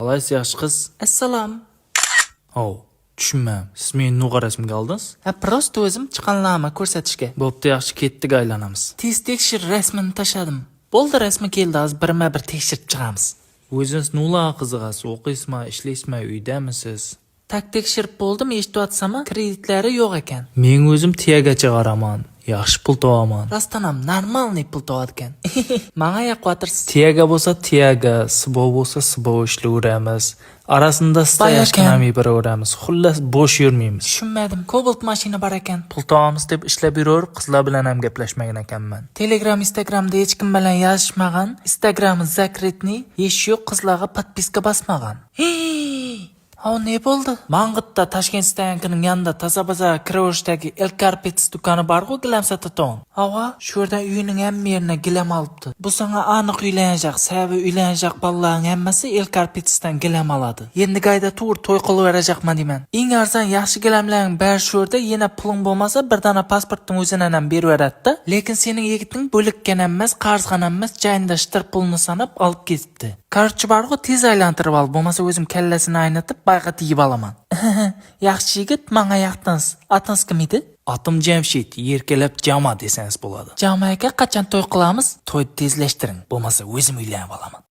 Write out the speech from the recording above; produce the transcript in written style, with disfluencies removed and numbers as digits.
Qalaysiz yaxshi qiz? Assalom. Tushunmam. Siz meni nuqa rasmga oldingiz? Prosta o'zim chiqanlarni ko'rsatishga. Bo'pti, yaxshi, ketdik, aylanamiz. Tez tekshir rasmini tashladim. Bo'ldi, rasmi keldi, hozir birma-bir tekshirib chiqamiz. O'zingiz nuqaga qiziqasiz? O'qiysizmi, ishlaysizmi, uydamisiz? Tak tekshirib bo'ldim, eshityapsizmi? Kreditlari yo'q ekan. Men o'zim tiyagacha qaraman. Yaxshi pul topaman. Rostdan ham normalniy pul topadi ekan. Menga yoqatirsiz. Tiyaga bo'lsa tiyaga, sibo bo'lsa sibo ishlayveramiz. Arasida stayashkanami beraveramiz. Xullas bo'sh yurmaymiz. Tushunmadim. Cobalt mashina bor ekan. Pul topamiz deb ishlab yuraverib, qizlar bilan ham gaplashmagan ekanman. Telegram, Instagramda hech kim bilan yozishmagan. Instagrami zakretni, hech yo'q, qizlarga podpiska bosmagan. Ne bo'ldi? Mang'itda Tashkent Stankining yanında taza-baza Kirovoshdagi El Carpets do'koni bor-ku, gilam sataton. Shu yerdan uyining hamma yerini gilam olibdi. Bu senga aniq uylanajak, sababi uylanajak bolalarning hammasi El Carpetsdan gilam oladi. Endi qayda to'y qilib berajaqman deyman. Eng arzon yaxshi gilamlarning bari shu yerda, yana puling bo'lmasa bir dona pasportning o'zini ham berib beradi-da. Lekin sening yigiting bo'likkan emas, qarzgan emas, joyinda shtir pulni sanab olib ketibdi. Qarchi bor-ku, tez aylantirib ol, bo'lmasa o'zim kallasini aynatib bayqa tegib olaman. Yaxshi yigit, menga yoqdingiz. Otingiz kim edi? Atim Jamshid, yerkalab Jama desangiz bo'ladi. Jama aka, qachon to'y qilamiz? To'y tezlashtiring, bo'lmasa o'zim uylanib olaman.